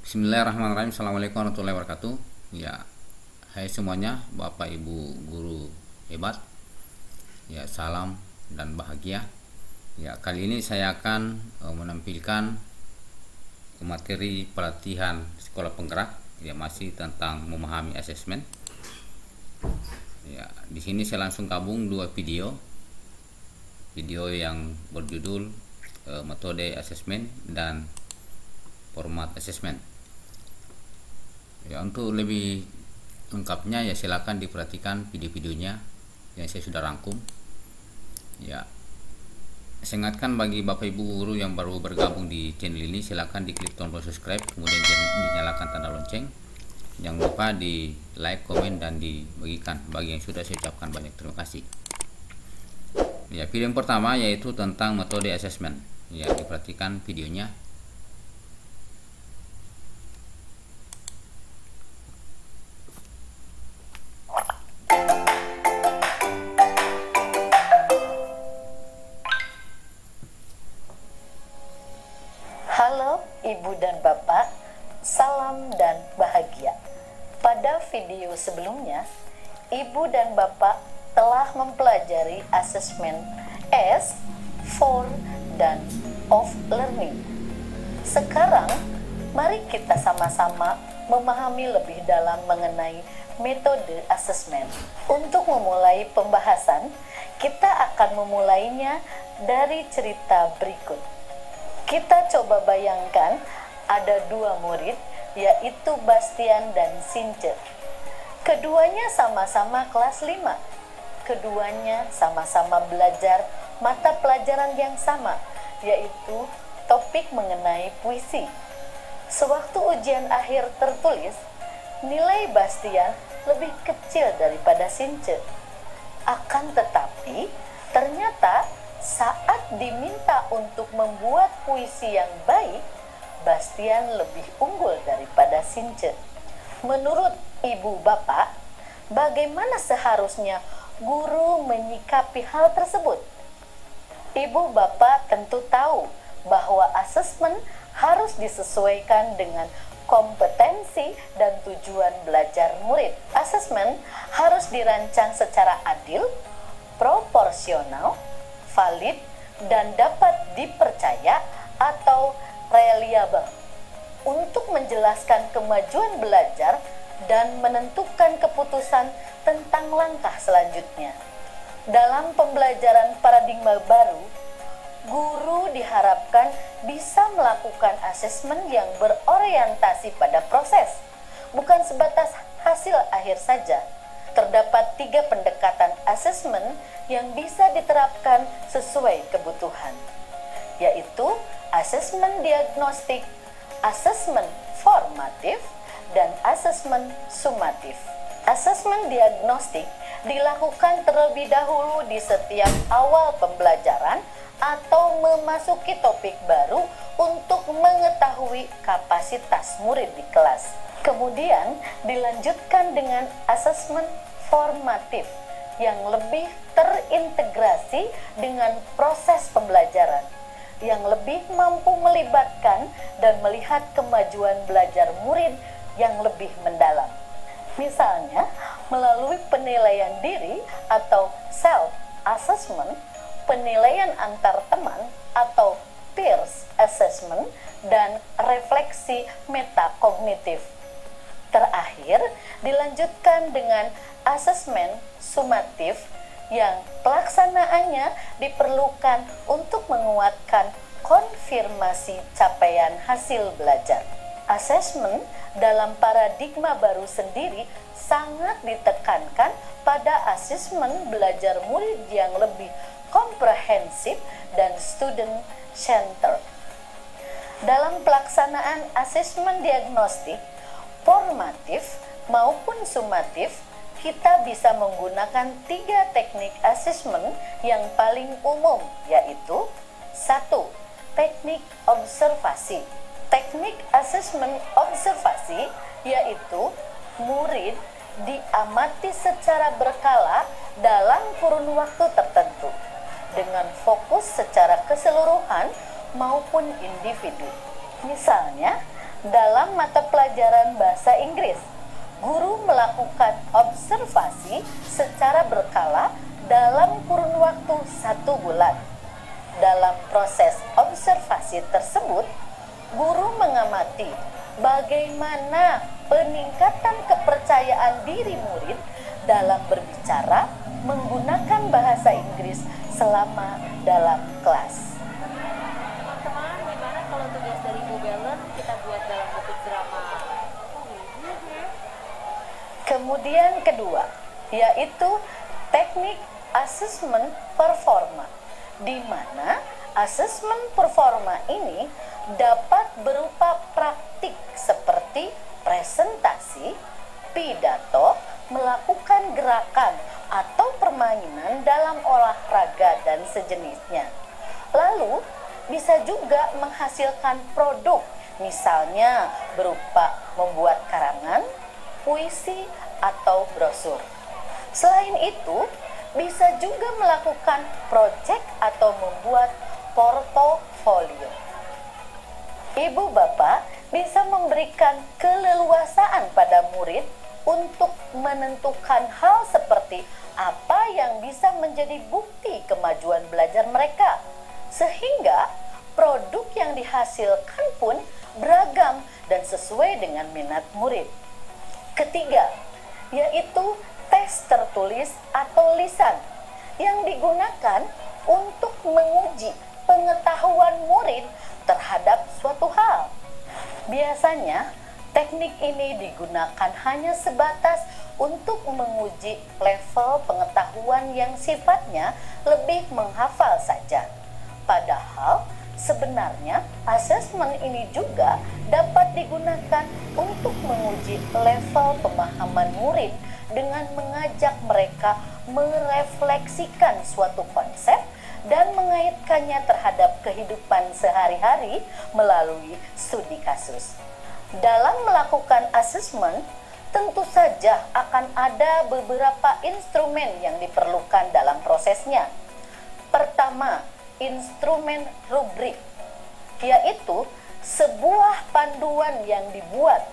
Bismillahirrahmanirrahim. Assalamualaikum warahmatullahi wabarakatuh. Ya, hai semuanya, Bapak Ibu guru hebat. Ya, salam dan bahagia. Ya, kali ini saya akan menampilkan materi pelatihan sekolah penggerak. Ya, masih tentang memahami asesmen. Ya, di sini saya langsung gabung dua video. Video yang berjudul metode asesmen dan format asesmen. Ya, untuk lebih lengkapnya ya silakan diperhatikan video-videonya yang saya sudah rangkum. Ya, saya ingatkan bagi Bapak Ibu guru yang baru bergabung di channel ini, silakan diklik tombol subscribe, kemudian dinyalakan tanda lonceng. Jangan lupa di like, komen, dan dibagikan. Bagi yang sudah saya ucapkan banyak terima kasih. Ya, video yang pertama yaitu tentang metode asesmen. Ya, diperhatikan videonya. Halo Ibu dan Bapak, salam dan bahagia. Pada video sebelumnya, Ibu dan Bapak telah mempelajari asesmen S, for, dan of learning. Sekarang, mari kita sama-sama memahami lebih dalam mengenai metode asesmen. Untuk memulai pembahasan, kita akan memulainya dari cerita berikut. Kita coba bayangkan ada dua murid, yaitu Bastian dan Since. Keduanya sama-sama kelas 5. Keduanya sama-sama belajar mata pelajaran yang sama, yaitu topik mengenai puisi. Sewaktu ujian akhir tertulis, nilai Bastian lebih kecil daripada Since. Akan tetapi, ternyata saat diminta untuk membuat puisi yang baik, Bastian lebih unggul daripada Since. Menurut Ibu Bapak, bagaimana seharusnya guru menyikapi hal tersebut? Ibu Bapak tentu tahu bahwa asesmen harus disesuaikan dengan kompetensi dan tujuan belajar murid. Asesmen harus dirancang secara adil, proporsional, valid, dan dapat dipercaya atau reliable untuk menjelaskan kemajuan belajar dan menentukan keputusan tentang langkah selanjutnya. Dalam pembelajaran paradigma baru, guru diharapkan bisa melakukan asesmen yang berorientasi pada proses, bukan sebatas hasil akhir saja. Terdapat 3 pendekatan asesmen yang bisa diterapkan sesuai kebutuhan, yaitu asesmen diagnostik, asesmen formatif, dan asesmen sumatif. Asesmen diagnostik dilakukan terlebih dahulu di setiap awal pembelajaran atau memasuki topik baru untuk mengetahui kapasitas murid di kelas. Kemudian dilanjutkan dengan asesmen formatif yang lebih terintegrasi dengan proses pembelajaran, yang lebih mampu melibatkan dan melihat kemajuan belajar murid yang lebih mendalam. Misalnya, melalui penilaian diri atau self-assessment, penilaian antar teman atau peers assessment, dan refleksi metakognitif. Terakhir, dilanjutkan dengan asesmen sumatif yang pelaksanaannya diperlukan untuk menguatkan konfirmasi capaian hasil belajar. Asesmen dalam paradigma baru sendiri sangat ditekankan pada asesmen belajar murid yang lebih komprehensif dan student centered. Dalam pelaksanaan asesmen diagnostik, formatif maupun sumatif, kita bisa menggunakan 3 teknik asesmen yang paling umum, yaitu 1. Teknik observasi. Teknik asesmen observasi yaitu murid diamati secara berkala dalam kurun waktu tertentu dengan fokus secara keseluruhan maupun individu. Misalnya, dalam mata pelajaran bahasa Inggris, guru melakukan observasi secara berkala dalam kurun waktu 1 bulan. Dalam proses observasi tersebut, guru mengamati bagaimana peningkatan kepercayaan diri murid dalam berbicara menggunakan bahasa Inggris selama dalam kelas. Teman-teman, gimana kalau tugas dari Bu Belen kita buat dalam bentuk drama? Kemudian kedua, yaitu teknik asesmen performa, di mana asesmen performa ini dapat berupa praktik seperti presentasi, pidato, melakukan gerakan atau permainan dalam olahraga dan sejenisnya. Lalu bisa juga menghasilkan produk, misalnya berupa membuat karangan, puisi, atau brosur. Selain itu, bisa juga melakukan proyek atau membuat portofolio. Ibu bapak bisa memberikan keleluasaan pada murid untuk menentukan hal seperti apa yang bisa menjadi bukti kemajuan belajar mereka, sehingga produk yang dihasilkan pun beragam dan sesuai dengan minat murid. Ketiga, yaitu tes tertulis atau lisan yang digunakan untuk menguji pengetahuan murid terhadap suatu hal. Biasanya, teknik ini digunakan hanya sebatas untuk menguji level pengetahuan yang sifatnya lebih menghafal saja. Padahal, sebenarnya asesmen ini juga dapat digunakan untuk menguji level pemahaman murid dengan mengajak mereka merefleksikan suatu konsep dan mengaitkannya terhadap kehidupan sehari-hari melalui studi kasus. Dalam melakukan asesmen, tentu saja akan ada beberapa instrumen yang diperlukan dalam prosesnya. Pertama, instrumen rubrik, yaitu sebuah panduan yang dibuat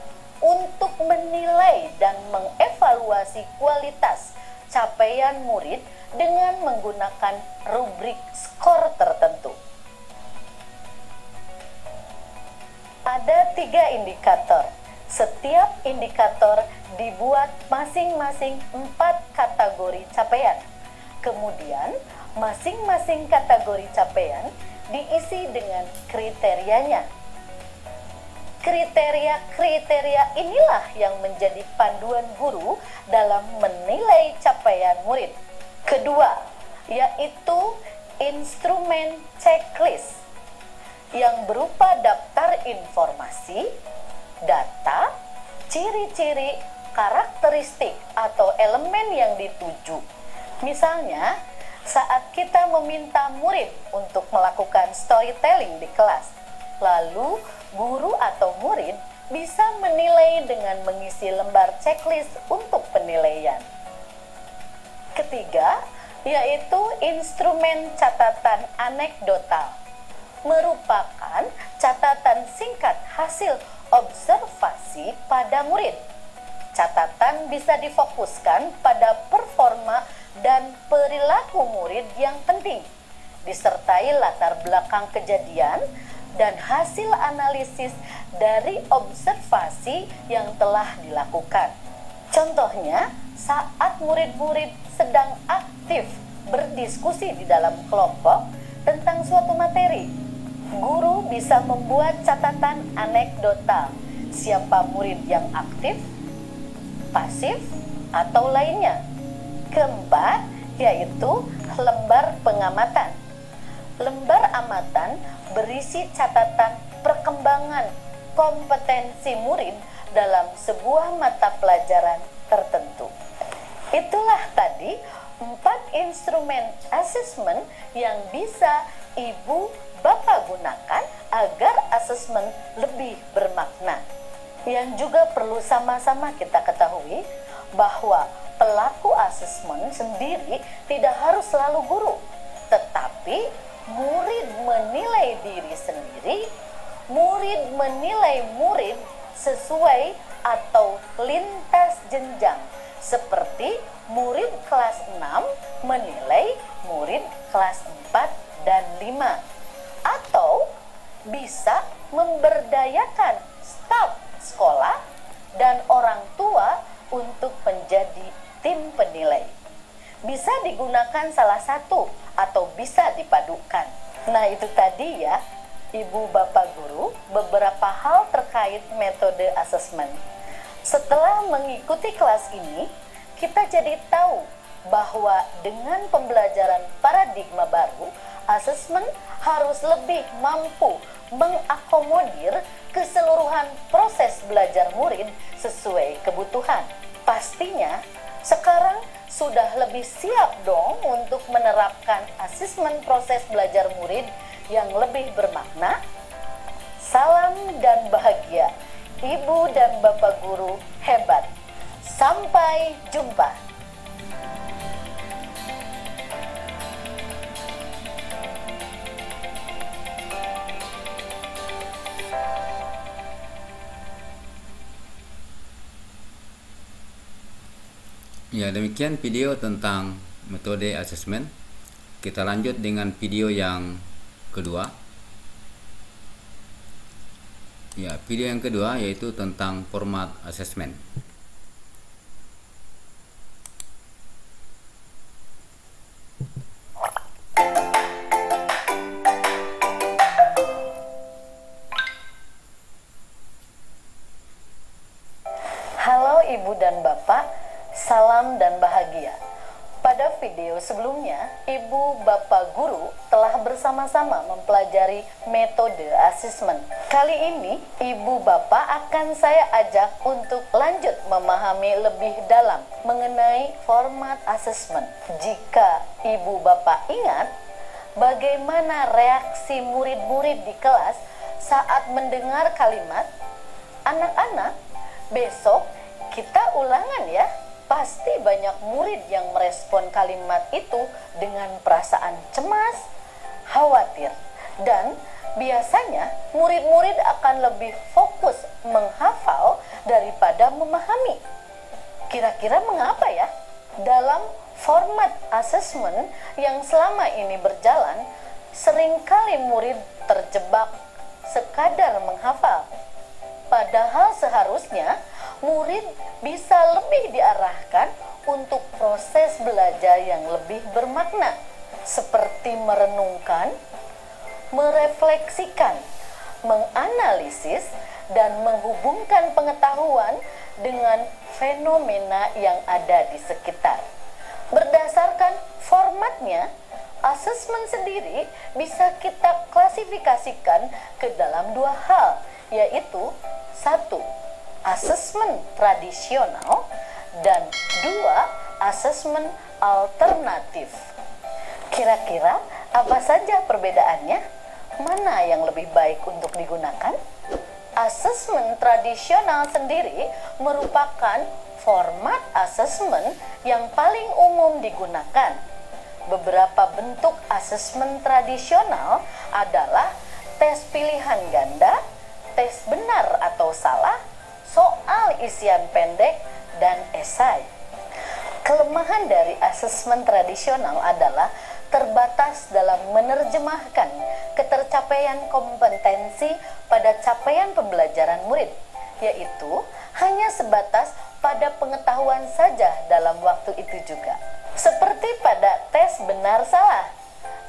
untuk menilai dan mengevaluasi kualitas capaian murid dengan menggunakan rubrik skor tertentu. Ada 3 indikator. Setiap indikator dibuat masing-masing 4 kategori capaian. Kemudian, masing-masing kategori capaian diisi dengan kriterianya. Kriteria-kriteria inilah yang menjadi panduan guru dalam menilai capaian murid. Kedua, yaitu instrumen checklist yang berupa daftar informasi, data, ciri-ciri, karakteristik atau elemen yang dituju. Misalnya, saat kita meminta murid untuk melakukan storytelling di kelas, lalu guru atau murid bisa menilai dengan mengisi lembar checklist untuk penilaian. Ketiga, yaitu instrumen catatan anekdotal, merupakan catatan singkat hasil observasi pada murid. Catatan bisa difokuskan pada performa dan perilaku murid yang penting, disertai latar belakang kejadian dan hasil analisis dari observasi yang telah dilakukan. Contohnya, saat murid-murid sedang aktif berdiskusi di dalam kelompok tentang suatu materi, guru bisa membuat catatan anekdotal siapa murid yang aktif, pasif, atau lainnya. Keempat, yaitu lembar pengamatan. Lembar amatan berisi catatan perkembangan kompetensi murid dalam sebuah mata pelajaran tertentu. Itulah tadi 4 instrumen asesmen yang bisa ibu bapak gunakan agar asesmen lebih bermakna. Yang juga perlu sama-sama kita ketahui bahwa pelaku asesmen sendiri tidak harus selalu guru, tetapi murid menilai diri sendiri murid menilai murid sesuai atau lintas jenjang, seperti murid kelas 6 menilai murid kelas 4 dan 5, atau bisa memberdayakan staf sekolah dan orang tua untuk menjadi tim penilai. Bisa digunakan salah satu atau bisa dipadukan. Nah, itu tadi ya, Ibu Bapak Guru, beberapa hal terkait metode asesmen. Setelah mengikuti kelas ini, kita jadi tahu bahwa dengan pembelajaran paradigma baru, asesmen harus lebih mampu mengakomodir keseluruhan proses belajar murid sesuai kebutuhan. Pastinya sekarang sudah lebih siap dong untuk menerapkan asesmen proses belajar murid yang lebih bermakna. Salam dan bahagia, Ibu dan Bapak Guru hebat. Sampai jumpa. Ya, demikian video tentang metode asesmen. Kita lanjut dengan video yang kedua. Ya, video yang kedua yaitu tentang format asesmen. Halo Ibu dan Bapak, salam dan bahagia. Pada video sebelumnya, Ibu Bapak Guru telah bersama-sama mempelajari metode asesmen. Kali ini, Ibu Bapak akan saya ajak untuk lanjut memahami lebih dalam mengenai format asesmen. Jika Ibu Bapak ingat, bagaimana reaksi murid-murid di kelas saat mendengar kalimat, "Anak-anak, besok kita ulangan ya." Pasti banyak murid yang merespon kalimat itu dengan perasaan cemas, khawatir, dan biasanya murid-murid akan lebih fokus menghafal daripada memahami. Kira-kira mengapa ya? Dalam format asesmen yang selama ini berjalan, seringkali murid terjebak sekadar menghafal. Padahal seharusnya murid bisa lebih diarahkan untuk proses belajar yang lebih bermakna, seperti merenungkan, merefleksikan, menganalisis, dan menghubungkan pengetahuan dengan fenomena yang ada di sekitar. Berdasarkan formatnya, asesmen sendiri bisa kita klasifikasikan ke dalam dua hal, yaitu 1. Asesmen tradisional, dan 2. Asesmen alternatif. Kira-kira apa saja perbedaannya? Mana yang lebih baik untuk digunakan? Asesmen tradisional sendiri merupakan format asesmen yang paling umum digunakan. Beberapa bentuk asesmen tradisional adalah tes pilihan ganda, tes benar atau salah, soal isian pendek, dan esai. Kelemahan dari asesmen tradisional adalah terbatas dalam menerjemahkan ketercapaian kompetensi pada capaian pembelajaran murid, yaitu hanya sebatas pada pengetahuan saja dalam waktu itu juga. Seperti pada tes benar salah,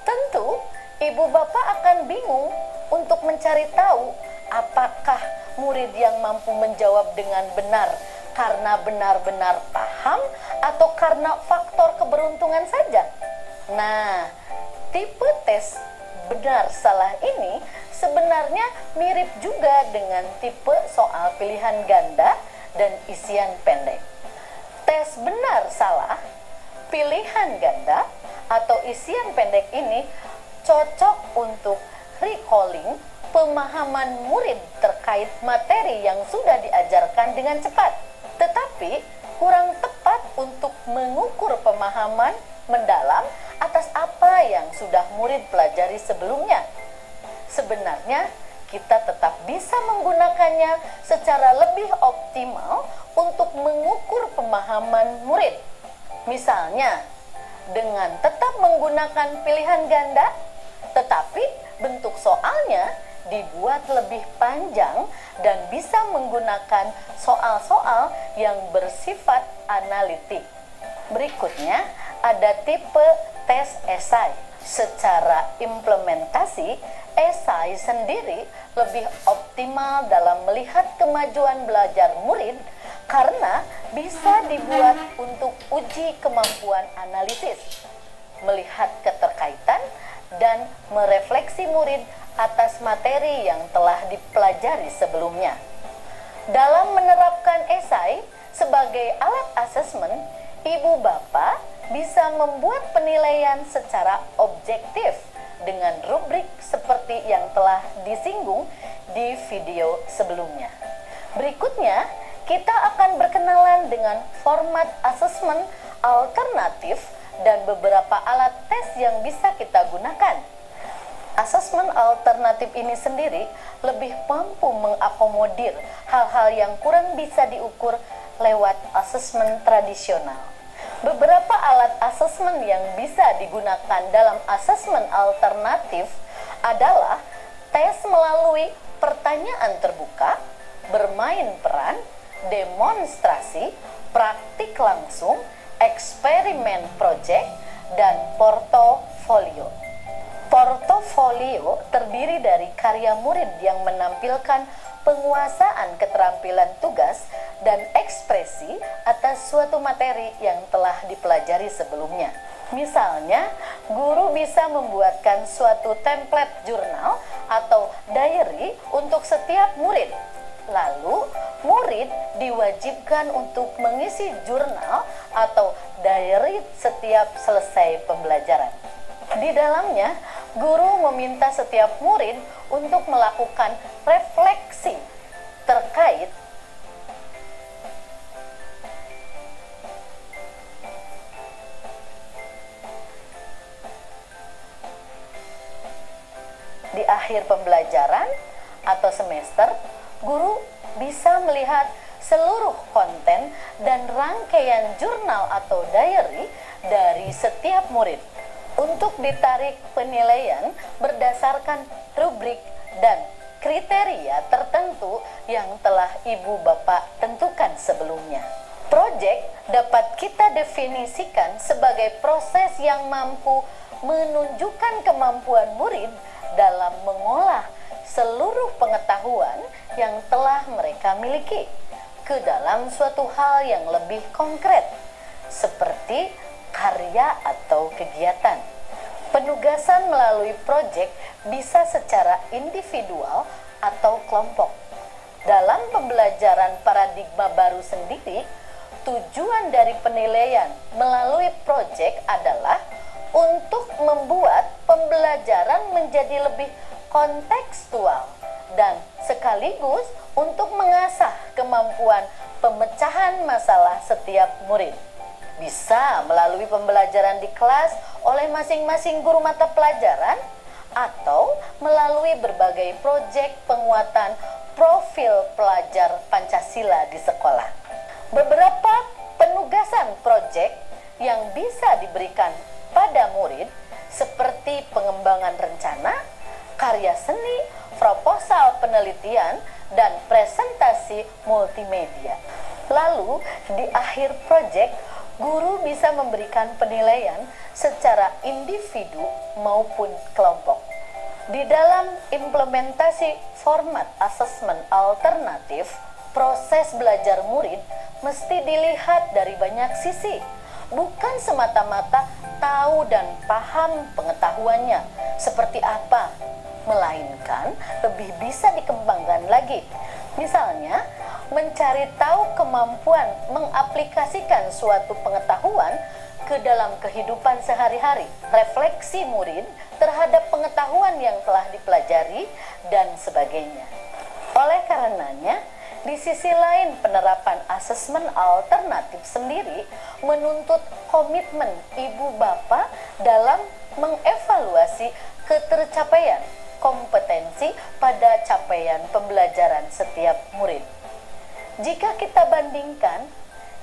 tentu ibu bapak akan bingung untuk mencari tahu apakah murid yang mampu menjawab dengan benar karena benar-benar paham atau karena faktor keberuntungan saja. Nah, tipe tes benar salah ini sebenarnya mirip juga dengan tipe soal pilihan ganda dan isian pendek. Tes benar salah, pilihan ganda, atau isian pendek ini cocok untuk recalling pemahaman murid terkait materi yang sudah diajarkan dengan cepat, tetapi kurang tepat untuk mengukur pemahaman mendalam atas apa yang sudah murid pelajari sebelumnya. Sebenarnya kita tetap bisa menggunakannya secara lebih optimal untuk mengukur pemahaman murid. Misalnya, dengan tetap menggunakan pilihan ganda, tetapi bentuk soalnya dibuat lebih panjang dan bisa menggunakan soal-soal yang bersifat analitik. Berikutnya, ada tipe tes esai. Secara implementasi, esai sendiri lebih optimal dalam melihat kemajuan belajar murid karena bisa dibuat untuk uji kemampuan analisis, melihat keterkaitan, dan merefleksi murid atas materi yang telah dipelajari sebelumnya. Dalam menerapkan esai sebagai alat asesmen, ibu bapak bisa membuat penilaian secara objektif dengan rubrik seperti yang telah disinggung di video sebelumnya. Berikutnya, kita akan berkenalan dengan format asesmen alternatif dan beberapa alat tes yang bisa kita gunakan. Asesmen alternatif ini sendiri lebih mampu mengakomodir hal-hal yang kurang bisa diukur lewat asesmen tradisional. Beberapa alat asesmen yang bisa digunakan dalam asesmen alternatif adalah tes melalui pertanyaan terbuka, bermain peran, demonstrasi, praktik langsung, eksperimen proyek, dan portofolio. Portofolio terdiri dari karya murid yang menampilkan penguasaan keterampilan tugas dan ekspresi atas suatu materi yang telah dipelajari sebelumnya. Misalnya, guru bisa membuatkan suatu template jurnal atau diary untuk setiap murid. Lalu, murid diwajibkan untuk mengisi jurnal atau diary setiap selesai pembelajaran. Di dalamnya, guru meminta setiap murid untuk melakukan refleksi terkait di akhir pembelajaran atau semester. Guru bisa melihat seluruh konten dan rangkaian jurnal atau diary dari setiap murid untuk ditarik penilaian berdasarkan rubrik dan kriteria tertentu yang telah ibu bapak tentukan sebelumnya. Proyek dapat kita definisikan sebagai proses yang mampu menunjukkan kemampuan murid dalam mengolah seluruh pengetahuan yang telah mereka miliki ke dalam suatu hal yang lebih konkret, seperti karya atau kegiatan. Penugasan melalui proyek bisa secara individual atau kelompok. Dalam pembelajaran paradigma baru sendiri, tujuan dari penilaian melalui proyek adalah untuk membuat pembelajaran menjadi lebih kontekstual dan sekaligus untuk mengasah kemampuan pemecahan masalah setiap murid. Bisa melalui pembelajaran di kelas oleh masing-masing guru mata pelajaran atau melalui berbagai proyek penguatan profil pelajar Pancasila di sekolah. Beberapa penugasan proyek yang bisa diberikan pada murid seperti pengembangan rencana, karya seni, proposal penelitian, dan presentasi multimedia. Lalu, di akhir proyek, guru bisa memberikan penilaian secara individu maupun kelompok. Di dalam implementasi format asesmen alternatif, proses belajar murid mesti dilihat dari banyak sisi, bukan semata-mata tahu dan paham pengetahuannya seperti apa, melainkan lebih bisa dikembangkan lagi. Misalnya, mencari tahu kemampuan mengaplikasikan suatu pengetahuan ke dalam kehidupan sehari-hari, refleksi murid terhadap pengetahuan yang telah dipelajari, dan sebagainya. Oleh karenanya, di sisi lain penerapan asesmen alternatif sendiri menuntut komitmen ibu bapak dalam mengevaluasi ketercapaian kompetensi pada capaian pembelajaran setiap murid. Jika kita bandingkan,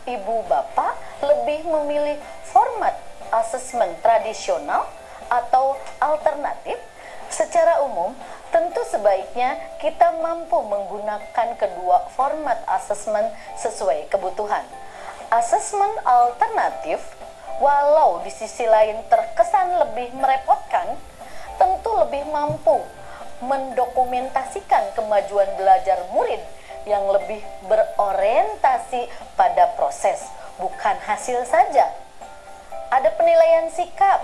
ibu bapak lebih memilih format asesmen tradisional atau alternatif. Secara umum, tentu sebaiknya kita mampu menggunakan kedua format asesmen sesuai kebutuhan. Asesmen alternatif, walau di sisi lain terkesan lebih merepotkan, tentu lebih mampu mendokumentasikan kemajuan belajar murid yang lebih berorientasi pada proses, bukan hasil saja. Ada penilaian sikap,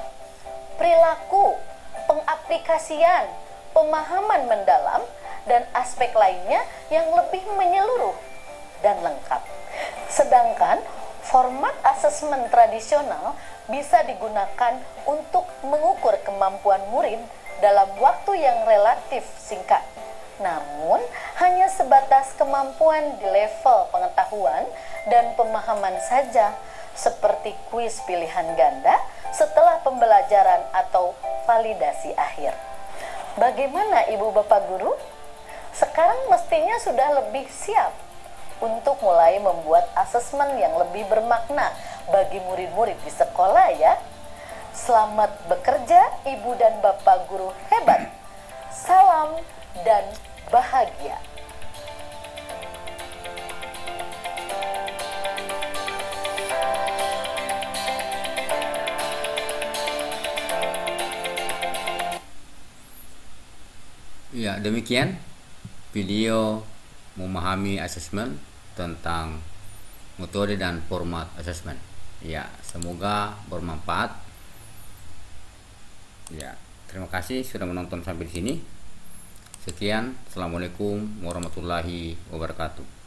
perilaku, pengaplikasian, pemahaman mendalam, dan aspek lainnya yang lebih menyeluruh dan lengkap. Sedangkan format asesmen tradisional bisa digunakan untuk mengukur kemampuan murid dalam waktu yang relatif singkat. Namun, hanya sebatas kemampuan di level pengetahuan dan pemahaman saja, seperti kuis pilihan ganda setelah pembelajaran atau validasi akhir. Bagaimana Ibu Bapak Guru? Sekarang mestinya sudah lebih siap untuk mulai membuat asesmen yang lebih bermakna bagi murid-murid di sekolah ya. Selamat bekerja Ibu dan Bapak Guru hebat. Salam dan bahagia. Ya, demikian video memahami asesmen tentang metode dan format asesmen. Ya, semoga bermanfaat. Ya, terima kasih sudah menonton sampai di sini. Sekian, assalamualaikum warahmatullahi wabarakatuh.